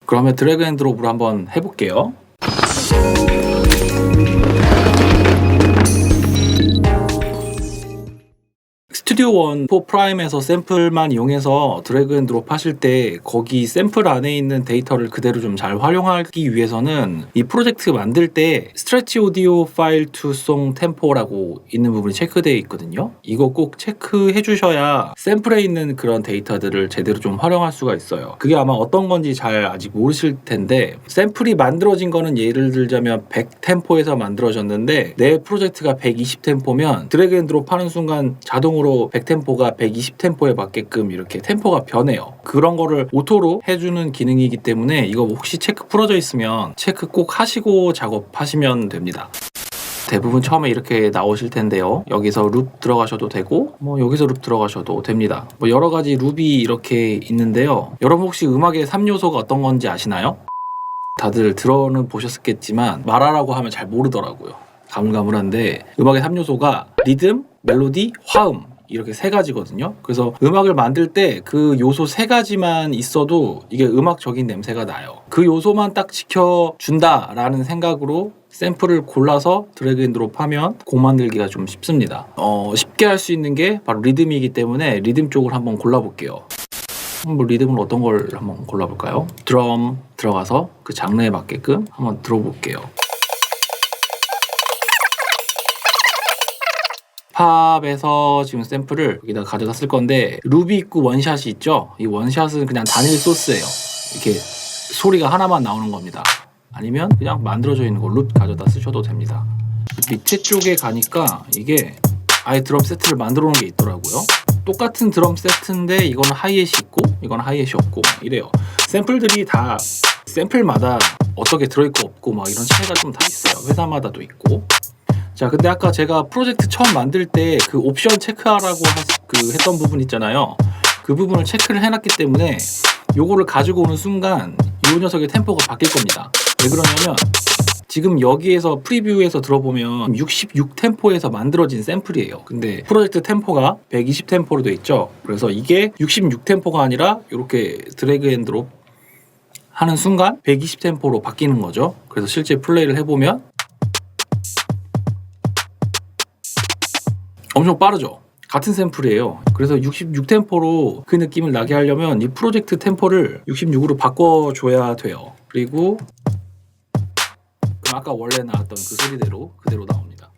그러면 드래그 앤 드롭으로 한번 해볼게요. 스튜디오 1 4 프라임에서 샘플만 이용해서 드래그 앤 드롭 하실 때 거기 샘플 안에 있는 데이터를 그대로 좀 잘 활용하기 위해서는 이 프로젝트 만들 때 스트레치 오디오 파일 투 송 템포라고 있는 부분이 체크되어 있거든요. 이거 꼭 체크해 주셔야 샘플에 있는 그런 데이터들을 제대로 좀 활용할 수가 있어요. 그게 아마 어떤 건지 잘 아직 모르실 텐데, 샘플이 만들어진 거는 예를 들자면 100 템포에서 만들어졌는데 내 프로젝트가 120 템포면 드래그 앤 드롭 하는 순간 자동으로 100 템포가 120 템포에 맞게끔 이렇게 템포가 변해요. 그런 거를 오토로 해주는 기능이기 때문에 이거 혹시 체크 풀어져 있으면 체크 꼭 하시고 작업하시면 됩니다. 대부분 처음에 이렇게 나오실 텐데요. 여기서 룹 들어가셔도 되고 여기서 룹 들어가셔도 됩니다. 여러 가지 룹이 이렇게 있는데요. 여러분 혹시 음악의 3요소가 어떤 건지 아시나요? 다들 들어는 보셨겠지만 말하라고 하면 잘 모르더라고요. 가물가물한데 음악의 3요소가 리듬, 멜로디, 화음 이렇게 세 가지거든요. 그래서 음악을 만들 때 그 요소 세 가지만 있어도 이게 음악적인 냄새가 나요. 그 요소만 딱 지켜준다라는 생각으로 샘플을 골라서 드래그 앤 드롭 하면 곡 만들기가 좀 쉽습니다. 쉽게 할 수 있는 게 바로 리듬이기 때문에 리듬 쪽을 한번 골라볼게요. 리듬은 어떤 걸 한번 골라볼까요? 드럼 들어가서 그 장르에 맞게끔 한번 들어볼게요. 팝에서 지금 샘플을 여기다 가져다 쓸 건데, 룹이 있고 원샷이 있죠? 이 원샷은 그냥 단일 소스예요. 이렇게 소리가 하나만 나오는 겁니다. 아니면 그냥 만들어져 있는 거 룹 가져다 쓰셔도 됩니다. 밑에 쪽에 가니까 이게 아예 드럼 세트를 만들어 놓은 게 있더라고요. 똑같은 드럼 세트인데 이거는 하이햇이 있고 이거는 하이햇이 없고 이래요. 샘플들이 다 샘플마다 어떻게 들어있고 없고 막 이런 차이가 좀 다 있어요. 회사마다도 있고. 자, 근데 아까 제가 프로젝트 처음 만들 때 그 옵션 체크하라고 했던 부분 있잖아요. 그 부분을 체크를 해놨기 때문에 요거를 가지고 오는 순간 이 녀석의 템포가 바뀔 겁니다. 왜 그러냐면 지금 여기에서 프리뷰에서 들어보면 66 템포에서 만들어진 샘플이에요. 근데 프로젝트 템포가 120 템포로 돼 있죠. 그래서 이게 66 템포가 아니라 이렇게 드래그 앤 드롭 하는 순간 120 템포로 바뀌는 거죠. 그래서 실제 플레이를 해보면 엄청 빠르죠. 같은 샘플이에요. 그래서 66 템포로 그 느낌을 나게 하려면 이 프로젝트 템포를 66으로 바꿔줘야 돼요. 그리고 아까 원래 나왔던 그 소리대로 그대로 나옵니다.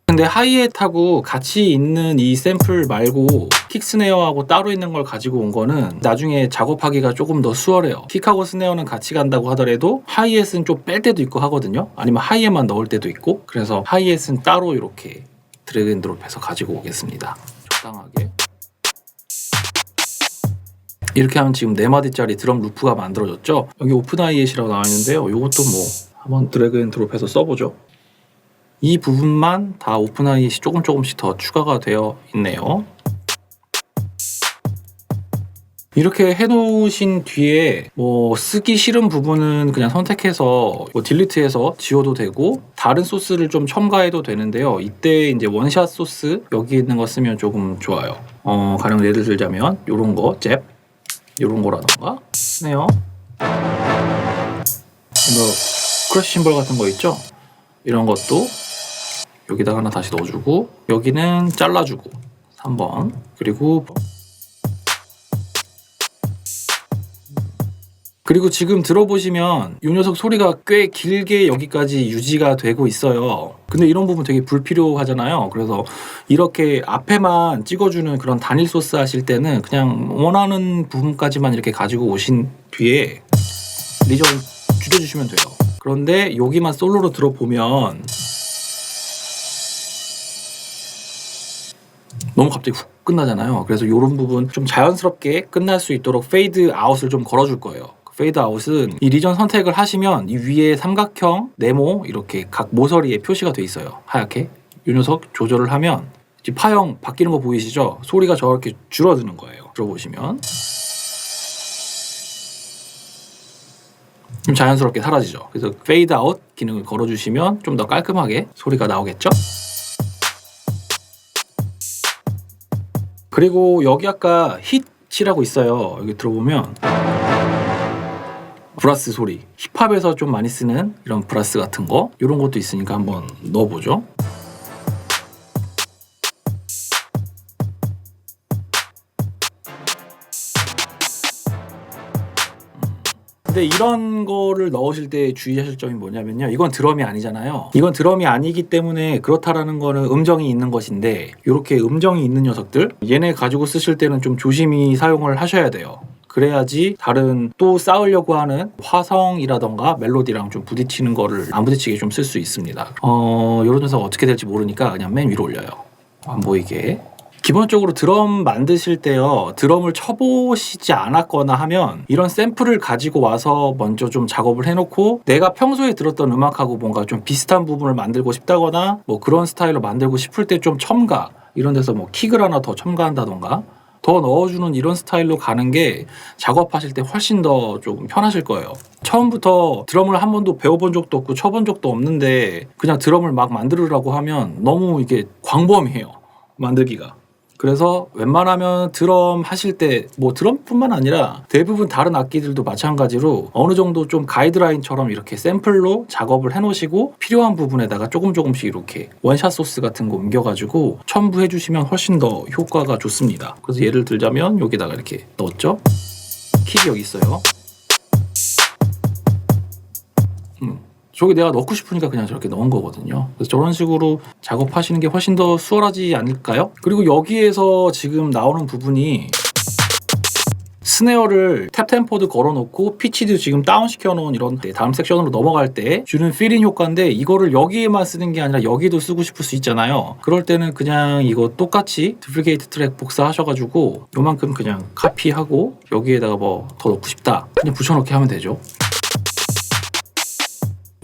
근데 하이햇하고 같이 있는 이 샘플 말고 킥 스네어하고 따로 있는 걸 가지고 온 거는 나중에 작업하기가 조금 더 수월해요. 킥하고 스네어는 같이 간다고 하더라도 하이햇은 좀 뺄 때도 있고 하거든요. 아니면 하이햇만 넣을 때도 있고. 그래서 하이햇은 따로 이렇게 드래그 앤 드롭해서 가지고 오겠습니다. 적당하게 이렇게 하면 지금 4마디짜리 드럼 루프가 만들어졌죠. 여기 오픈 하이햇이라고 나와 있는데요. 이것도 한번 드래그 앤 드롭해서 써보죠. 이 부분만 다 오픈 하이햇이 조금씩 더 추가가 되어 있네요. 이렇게 해놓으신 뒤에 쓰기 싫은 부분은 그냥 선택해서 딜리트해서 지워도 되고 다른 소스를 좀 첨가해도 되는데요. 이때 이제 원샷 소스 여기 있는 거 쓰면 조금 좋아요. 가령 예를 들자면 요런 거 잽 요런 거라던가 스네어 크러쉬 심벌 같은 거 있죠? 이런 것도 여기다가 하나 다시 넣어주고 여기는 잘라주고 3번 그리고 지금 들어보시면 이 녀석 소리가 꽤 길게 여기까지 유지가 되고 있어요. 근데 이런 부분 되게 불필요하잖아요. 그래서 이렇게 앞에만 찍어주는 그런 단일 소스 하실 때는 그냥 원하는 부분까지만 이렇게 가지고 오신 뒤에 리전 줄여주시면 돼요. 그런데 여기만 솔로로 들어보면 너무 갑자기 훅 끝나잖아요. 그래서 이런 부분 좀 자연스럽게 끝날 수 있도록 페이드 아웃을 좀 걸어줄 거예요. 페이드 아웃은 이 리전 선택을 하시면 이 위에 삼각형, 네모 이렇게 각 모서리에 표시가 돼 있어요. 하얗게. 이 녀석 조절을 하면 지금 파형 바뀌는 거 보이시죠? 소리가 저렇게 줄어드는 거예요. 들어보시면 좀 자연스럽게 사라지죠. 그래서 페이드 아웃 기능을 걸어주시면 좀 더 깔끔하게 소리가 나오겠죠? 그리고 여기 아까 hit이라고 있어요. 여기 들어보면 브라스 소리, 힙합에서 좀 많이 쓰는 이런 브라스 같은 거 이런 것도 있으니까 한번 넣어보죠. 근데 이런 거를 넣으실 때 주의하실 점이 뭐냐면요. 이건 드럼이 아니잖아요. 이건 드럼이 아니기 때문에 그렇다라는 거는 음정이 있는 것인데 이렇게 음정이 있는 녀석들 얘네 가지고 쓰실 때는 좀 조심히 사용을 하셔야 돼요. 그래야지 다른 또 쌓으려고 하는 화성이라던가 멜로디랑 좀 부딪히는 거를 안 부딪히게 좀 쓸 수 있습니다. 이런 녀석 어떻게 될지 모르니까 그냥 맨 위로 올려요. 안 보이게. 기본적으로 드럼 만드실 때요, 드럼을 쳐보시지 않았거나 하면 이런 샘플을 가지고 와서 먼저 좀 작업을 해놓고 내가 평소에 들었던 음악하고 뭔가 좀 비슷한 부분을 만들고 싶다거나 뭐 그런 스타일로 만들고 싶을 때 좀 첨가, 이런 데서 뭐 킥을 하나 더 첨가한다던가 더 넣어주는 이런 스타일로 가는 게 작업하실 때 훨씬 더 조금 편하실 거예요. 처음부터 드럼을 한 번도 배워본 적도 없고 쳐본 적도 없는데 그냥 드럼을 막 만들으라고 하면 너무 이게 광범위해요, 만들기가. 그래서 웬만하면 드럼 하실 때 뭐 드럼뿐만 아니라 대부분 다른 악기들도 마찬가지로 어느 정도 좀 가이드라인처럼 이렇게 샘플로 작업을 해놓으시고 필요한 부분에다가 조금씩 이렇게 원샷 소스 같은 거 옮겨가지고 첨부해 주시면 훨씬 더 효과가 좋습니다. 그래서 예를 들자면 여기다가 이렇게 넣었죠. 킥이 여기 있어요. 저기 내가 넣고 싶으니까 그냥 저렇게 넣은 거거든요. 그래서 저런 식으로 작업하시는 게 훨씬 더 수월하지 않을까요? 그리고 여기에서 지금 나오는 부분이 스네어를 탭 템포도 걸어놓고 피치도 지금 다운 시켜놓은 이런 다음 섹션으로 넘어갈 때 주는 필인 효과인데 이거를 여기에만 쓰는 게 아니라 여기도 쓰고 싶을 수 있잖아요. 그럴 때는 그냥 이거 똑같이 두플리케이트 트랙 복사하셔가지고 요만큼 그냥 카피하고 여기에다가 뭐 더 넣고 싶다 그냥 붙여넣기 하면 되죠.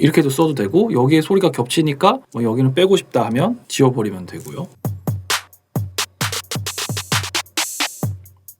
이렇게도 써도 되고 여기에 소리가 겹치니까 뭐 여기는 빼고 싶다 하면 지워버리면 되고요.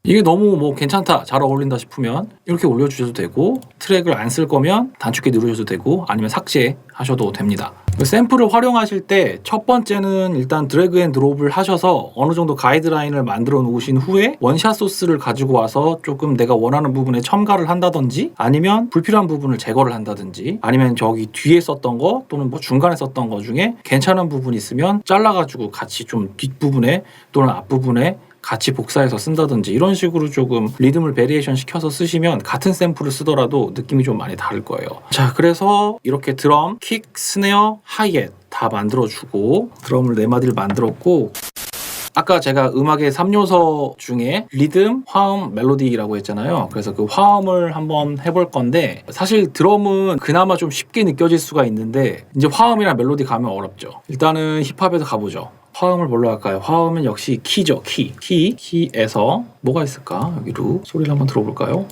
이게 너무 뭐 괜찮다, 잘 어울린다 싶으면 이렇게 올려주셔도 되고 트랙을 안 쓸 거면 단축키 누르셔도 되고 아니면 삭제하셔도 됩니다. 샘플을 활용하실 때 첫 번째는 일단 드래그 앤 드롭을 하셔서 어느 정도 가이드라인을 만들어 놓으신 후에 원샷 소스를 가지고 와서 조금 내가 원하는 부분에 첨가를 한다든지 아니면 불필요한 부분을 제거를 한다든지 아니면 저기 뒤에 썼던 거 또는 뭐 중간에 썼던 거 중에 괜찮은 부분이 있으면 잘라가지고 같이 좀 뒷부분에 또는 앞부분에 같이 복사해서 쓴다든지 이런 식으로 조금 리듬을 베리에이션 시켜서 쓰시면 같은 샘플을 쓰더라도 느낌이 좀 많이 다를 거예요. 자, 그래서 이렇게 드럼, 킥, 스네어, 하이햇 다 만들어주고 드럼을 4마디를 만들었고 아까 제가 음악의 3요소 중에 리듬, 화음, 멜로디라고 했잖아요. 그래서 그 화음을 한번 해볼 건데 사실 드럼은 그나마 좀 쉽게 느껴질 수가 있는데 이제 화음이나 멜로디 가면 어렵죠. 일단은 힙합에서 가보죠. 화음을 뭘로 할까요? 화음은 역시 키죠. 키에서 뭐가 있을까? 여기로 소리를 한번 들어볼까요?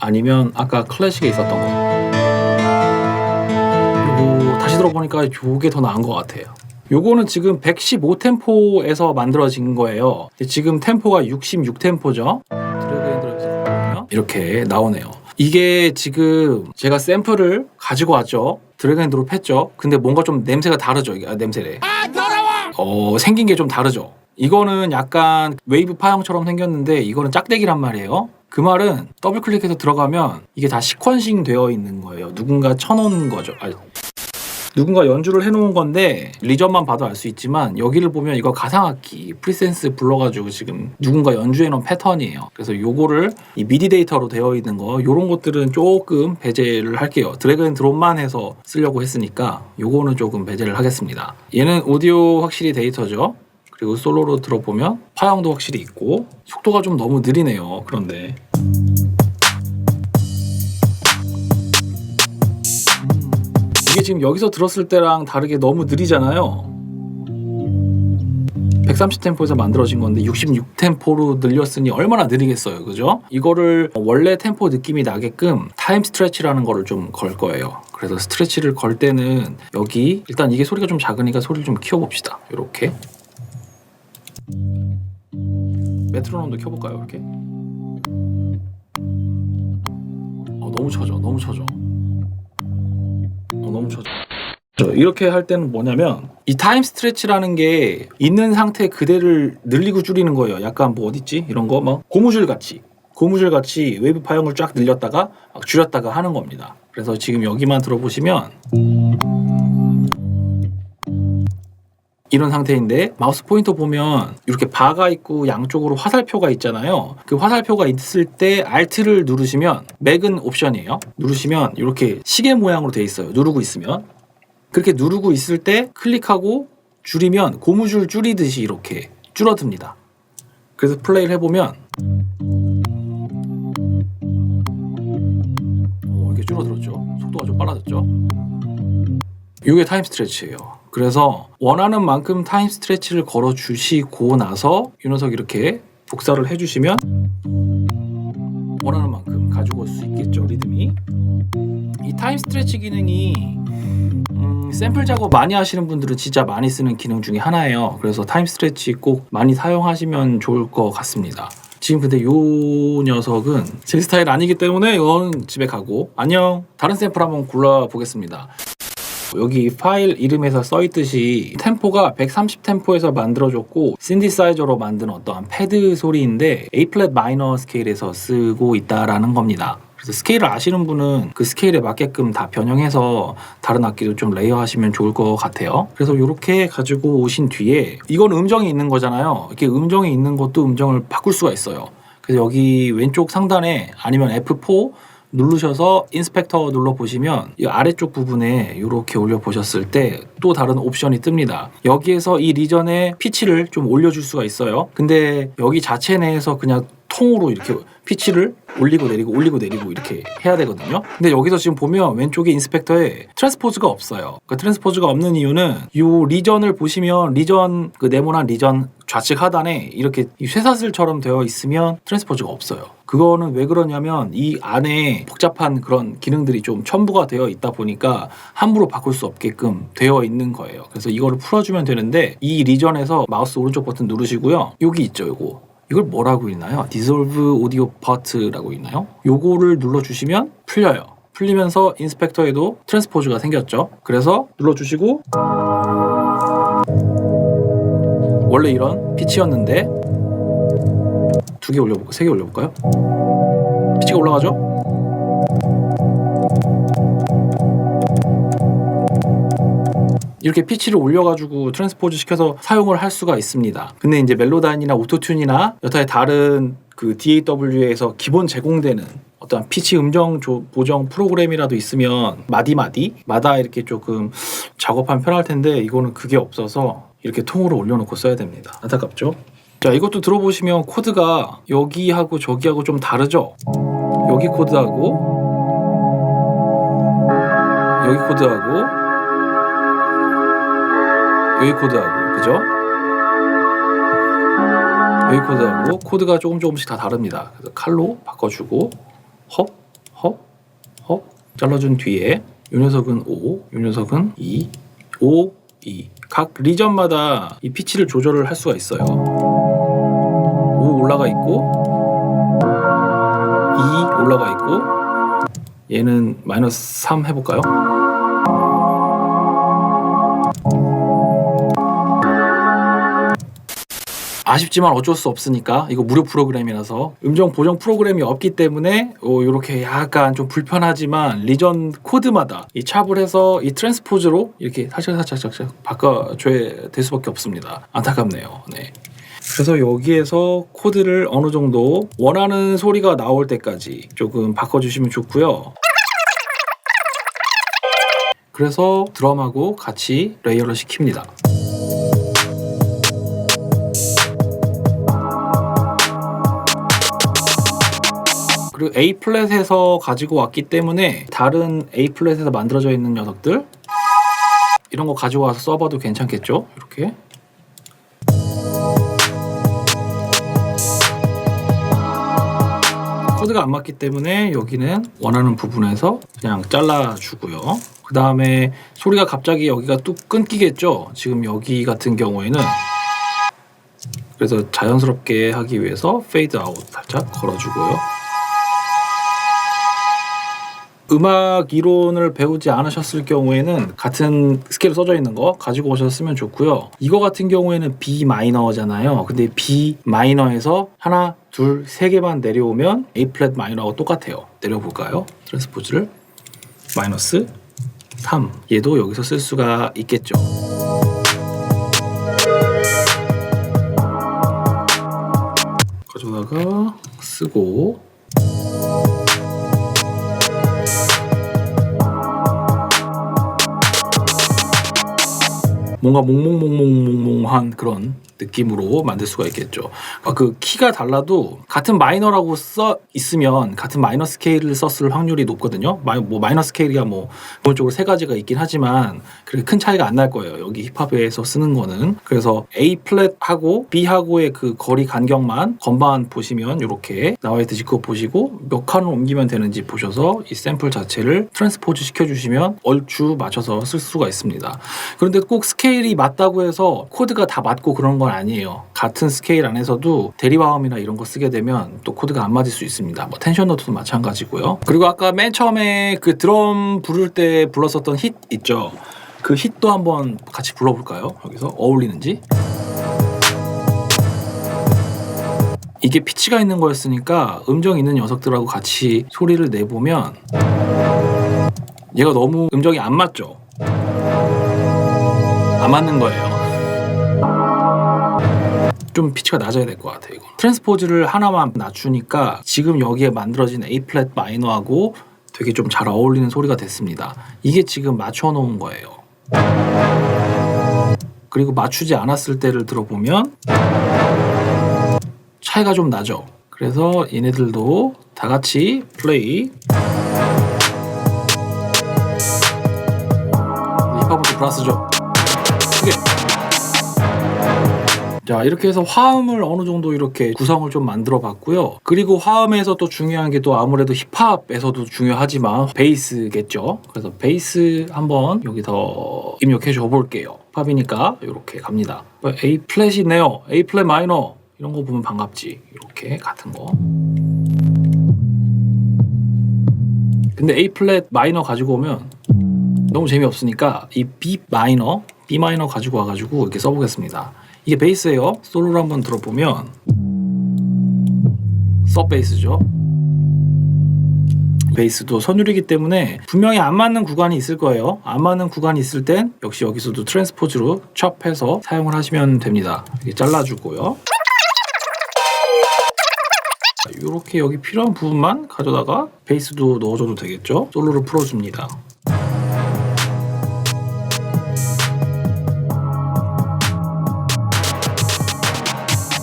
아니면 아까 클래식에 있었던 거. 그리고 다시 들어보니까 이게 더 나은 것 같아요. 요거는 지금 115 템포에서 만들어진 거예요. 지금 템포가 66 템포죠. 드래그 앤 드롭에서 이렇게 나오네요. 이게 지금 제가 샘플을 가지고 왔죠. 드래그 앤 드롭 했죠. 근데 뭔가 좀 냄새가 다르죠. 이게 냄새래. 더러워! 생긴 게 좀 다르죠. 이거는 약간 웨이브 파형처럼 생겼는데 이거는 짝대기란 말이에요. 그 말은 더블 클릭해서 들어가면 이게 다 시퀀싱 되어 있는 거예요. 누군가 쳐놓은 거죠. 누군가 연주를 해놓은 건데 리전만 봐도 알 수 있지만 여기를 보면 이거 가상악기 프리센스 불러가지고 지금 누군가 연주해놓은 패턴이에요. 그래서 요거를 이 미디 데이터로 되어 있는 거 요런 것들은 조금 배제를 할게요. 드래그 앤 드롭만 해서 쓰려고 했으니까 요거는 조금 배제를 하겠습니다. 얘는 오디오 확실히 데이터죠. 그리고 솔로로 들어보면 파형도 확실히 있고 속도가 좀 너무 느리네요. 그런데 이게 지금 여기서 들었을 때랑 다르게 너무 느리잖아요. 130템포에서 만들어진 건데 66템포로 늘렸으니 얼마나 느리겠어요. 그죠? 이거를 원래 템포 느낌이 나게끔 타임 스트레치라는 거를 좀 걸 거예요. 그래서 스트레치를 걸 때는 여기 일단 이게 소리가 좀 작으니까 소리를 좀 키워봅시다. 이렇게 메트로놈도 켜볼까요? 이렇게 너무 쳐져. 너무 쳐져. 이렇게 할 때는 뭐냐면 이 타임 스트레치라는 게 있는 상태 그대를 늘리고 줄이는 거예요. 약간 뭐 어딨지? 이런 거 막 고무줄 같이 웨이브 파형을 쫙 늘렸다가 막 줄였다가 하는 겁니다. 그래서 지금 여기만 들어보시면 이런 상태인데 마우스 포인터 보면 이렇게 바가 있고 양쪽으로 화살표가 있잖아요. 그 화살표가 있을 때 Alt를 누르시면 맥은 옵션이에요. 누르시면 이렇게 시계 모양으로 돼 있어요. 누르고 있으면 그렇게 누르고 있을 때 클릭하고 줄이면 고무줄 줄이듯이 이렇게 줄어듭니다. 그래서 플레이를 해보면 이렇게 줄어들었죠. 속도가 좀 빨라졌죠. 이게 타임 스트레치예요. 그래서 원하는 만큼 타임 스트레치를 걸어 주시고 나서 이 녀석 이렇게 복사를 해주시면 원하는 만큼 가지고 올 수 있겠죠. 리듬이. 이 타임 스트레치 기능이 샘플 작업 많이 하시는 분들은 진짜 많이 쓰는 기능 중에 하나예요. 그래서 타임 스트레치 꼭 많이 사용하시면 좋을 것 같습니다. 지금 근데 이 녀석은 제 스타일 아니기 때문에 이건 집에 가고 안녕. 다른 샘플 한번 골라보겠습니다. 여기 파일 이름에서 써있듯이 템포가 130 템포에서 만들어졌고 신디사이저로 만든 어떠한 패드 소리인데 A 플랫 마이너 스케일에서 쓰고 있다라는 겁니다. 그래서 스케일을 아시는 분은 그 스케일에 맞게끔 다 변형해서 다른 악기를 좀 레이어하시면 좋을 것 같아요. 그래서 이렇게 가지고 오신 뒤에 이건 음정이 있는 거잖아요. 이렇게 음정이 있는 것도 음정을 바꿀 수가 있어요. 그래서 여기 왼쪽 상단에 아니면 F4 누르셔서 인스펙터 눌러보시면 이 아래쪽 부분에 이렇게 올려보셨을 때 또 다른 옵션이 뜹니다. 여기에서 이 리전의 피치를 좀 올려줄 수가 있어요. 근데 여기 자체 내에서 그냥 통으로 이렇게 피치를 올리고 내리고 이렇게 해야 되거든요. 근데 여기서 지금 보면 왼쪽에 인스펙터에 트랜스포즈가 없어요. 그 트랜스포즈가 없는 이유는 이 리전을 보시면 리전 그 네모난 리전 좌측 하단에 이렇게 쇠사슬처럼 되어 있으면 트랜스포즈가 없어요. 그거는 왜 그러냐면 이 안에 복잡한 그런 기능들이 좀 첨부가 되어 있다 보니까 함부로 바꿀 수 없게끔 되어 있는 거예요. 그래서 이거를 풀어주면 되는데 이 리전에서 마우스 오른쪽 버튼 누르시고요. 여기 있죠, 요거. 이걸 뭐라고 있나요? Dissolve Audio Part라고 있나요? 요거를 눌러주시면 풀려요. 풀리면서 인스펙터에도 트랜스포즈가 생겼죠. 그래서 눌러주시고 원래 이런 피치였는데 2개 올려볼까요? 3개 올려볼까요? 피치가 올라가죠? 이렇게 피치를 올려가지고 트랜스포즈 시켜서 사용을 할 수가 있습니다. 근데 이제 멜로다인이나 오토튠이나 여타의 다른 그 DAW에서 기본 제공되는 어떤 피치 음정 보정 프로그램이라도 있으면 마디마다 이렇게 조금 작업하면 편할 텐데 이거는 그게 없어서 이렇게 통으로 올려놓고 써야 됩니다. 안타깝죠? 자, 이것도 들어보시면 코드가 여기하고 저기하고 좀 다르죠? 여기 코드하고 여기 코드하고 여기 코드하고 그죠? 여기 코드하고 코드가 조금씩 다 다릅니다. 그래서 칼로 바꿔주고 헙 잘라준 뒤에 이 녀석은 5, 이 녀석은 2, 5, 2 각 리전마다 이 피치를 조절을 할 수가 있어요. 5 올라가 있고 2 올라가 있고 얘는 마이너스 3 해볼까요? 아쉽지만 어쩔 수 없으니까 이거 무료 프로그램이라서 음정 보정 프로그램이 없기 때문에 이렇게 약간 좀 불편하지만 리전 코드마다 이 찹을 해서 이 트랜스포즈로 이렇게 살짝 바꿔줘야 될 수밖에 없습니다. 안타깝네요. 네. 그래서 여기에서 코드를 어느 정도 원하는 소리가 나올 때까지 조금 바꿔주시면 좋고요. 그래서 드럼하고 같이 레이어를 시킵니다. 그리고 A 플랫에서 가지고 왔기 때문에 다른 A 플랫에서 만들어져 있는 녀석들 이런 거 가지고 와서 써봐도 괜찮겠죠? 이렇게 코드가 안 맞기 때문에 여기는 원하는 부분에서 그냥 잘라주고요. 그 다음에 소리가 갑자기 여기가 뚝 끊기겠죠? 지금 여기 같은 경우에는 그래서 자연스럽게 하기 위해서 페이드 아웃 살짝 걸어주고요. 음악 이론을 배우지 않으셨을 경우에는 같은 스케일 써져 있는 거 가지고 오셨으면 좋고요. 이거 같은 경우에는 B 마이너잖아요. 근데 B 마이너에서 하나, 둘, 세 개만 내려오면 A 플랫 마이너하고 똑같아요. 내려볼까요? 트랜스포즈를 마이너스 3. 얘도 여기서 쓸 수가 있겠죠. 가져다가 쓰고 뭔가 몽몽몽몽몽몽한 그런 느낌으로 만들 수가 있겠죠. 그 키가 달라도 같은 마이너라고 써 있으면 같은 마이너 스케일을 썼을 확률이 높거든요. 마이너 스케일이야 기본적으로 세 가지가 있긴 하지만 그렇게 큰 차이가 안 날 거예요. 여기 힙합에서 쓰는 거는. 그래서 A 플랫하고 B하고의 그 거리 간격만 건반 보시면 이렇게 나와 있듯이 그거 보시고 몇 칸을 옮기면 되는지 보셔서 이 샘플 자체를 트랜스포즈 시켜주시면 얼추 맞춰서 쓸 수가 있습니다. 그런데 꼭 스케일이 맞다고 해서 코드가 다 맞고 그런 건 아니에요. 같은 스케일 안에서도 대리화음이나 이런 거 쓰게 되면 또 코드가 안 맞을 수 있습니다. 텐션 노트도 마찬가지고요. 그리고 아까 맨 처음에 그 드럼 부를 때 불렀었던 힛 있죠. 그 힛도 한번 같이 불러볼까요? 여기서 어울리는지. 이게 피치가 있는 거였으니까 음정 있는 녀석들하고 같이 소리를 내보면 얘가 너무 음정이 안 맞죠? 안 맞는 거예요. 좀 피치가 낮아야 될 것 같아요. 이거. 트랜스포즈를 하나만 낮추니까 지금 여기에 만들어진 A 플랫 마이너하고 되게 좀 잘 어울리는 소리가 됐습니다. 이게 지금 맞춰 놓은 거예요. 그리고 맞추지 않았을 때를 들어보면 차이가 좀 나죠. 그래서 얘네들도 다 같이 플레이. 힙합은 또 플러스죠. 크게. 자, 이렇게 해서 화음을 어느 정도 이렇게 구성을 좀 만들어 봤고요. 그리고 화음에서 또 중요한 게 또 아무래도 힙합에서도 중요하지만 베이스겠죠. 그래서 베이스 한번 여기서 입력해 줘 볼게요. 힙합이니까 이렇게 갑니다. A 플랫이네요. A 플랫 마이너. 이런 거 보면 반갑지. 이렇게 같은 거. 근데 A 플랫 마이너 가지고 오면 너무 재미없으니까 이 B 마이너 가지고 와가지고 이렇게 써보겠습니다. 이게 베이스예요. 솔로로 한번 들어보면 서 베이스죠. 베이스도 선율이기 때문에 분명히 안 맞는 구간이 있을 거예요. 안 맞는 구간이 있을 땐 역시 여기서도 트랜스포즈로 첩해서 사용을 하시면 됩니다. 이렇게 잘라주고요. 이렇게 여기 필요한 부분만 가져다가 베이스도 넣어줘도 되겠죠. 솔로로 풀어줍니다.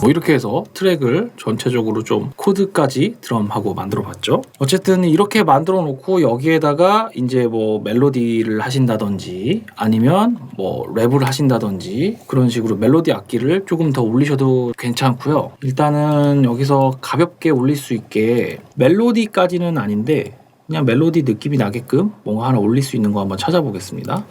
이렇게 해서 트랙을 전체적으로 좀 코드까지 드럼하고 만들어 봤죠. 어쨌든 이렇게 만들어 놓고 여기에다가 이제 멜로디를 하신다든지 아니면 랩을 하신다든지 그런 식으로 멜로디 악기를 조금 더 올리셔도 괜찮고요. 일단은 여기서 가볍게 올릴 수 있게 멜로디까지는 아닌데 그냥 멜로디 느낌이 나게끔 뭔가 하나 올릴 수 있는 거 한번 찾아보겠습니다.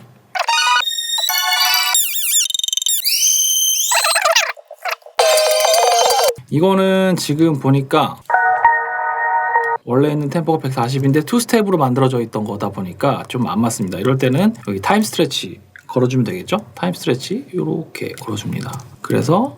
이거는 지금 보니까 원래 있는 템포가 140인데 2스텝으로 만들어져 있던 거다 보니까 좀 안 맞습니다. 이럴 때는 여기 타임 스트레치 걸어주면 되겠죠? 타임 스트레치 이렇게 걸어줍니다. 그래서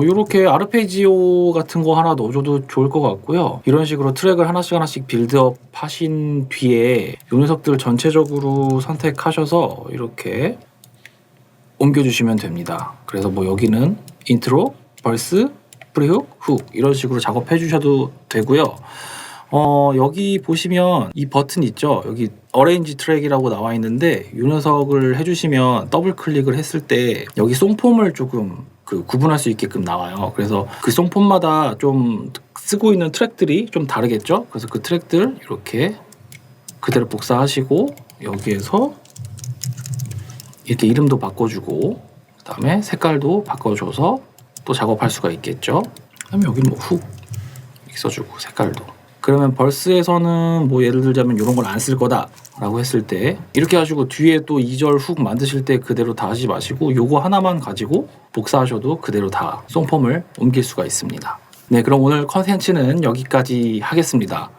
이렇게 아르페지오 같은 거 하나 넣어줘도 좋을 것 같고요. 이런 식으로 트랙을 하나씩 빌드업 하신 뒤에 이 녀석들 전체적으로 선택하셔서 이렇게 옮겨주시면 됩니다. 그래서 여기는 인트로, 벌스, 프리훅, 훅 이런 식으로 작업해 주셔도 되고요. 여기 보시면 이 버튼 있죠? 여기 어레인지 트랙이라고 나와 있는데 이 녀석을 해주시면 더블 클릭을 했을 때 여기 송폼을 조금 구분할 수 있게끔 나와요. 그래서 그 송폼마다 좀 쓰고 있는 트랙들이 좀 다르겠죠? 그래서 그 트랙들 이렇게 그대로 복사하시고 여기에서 이렇게 이름도 바꿔주고 그 다음에 색깔도 바꿔줘서 또 작업할 수가 있겠죠. 그 다음에 여기는 훅 이렇게 써주고 색깔도. 그러면 벌스에서는 예를 들자면 이런 걸 안 쓸 거다 라고 했을 때 이렇게 하시고 뒤에 또 2절 훅 만드실 때 그대로 다 하지 마시고 요거 하나만 가지고 복사하셔도 그대로 다 송폼을 옮길 수가 있습니다. 네, 그럼 오늘 컨텐츠는 여기까지 하겠습니다.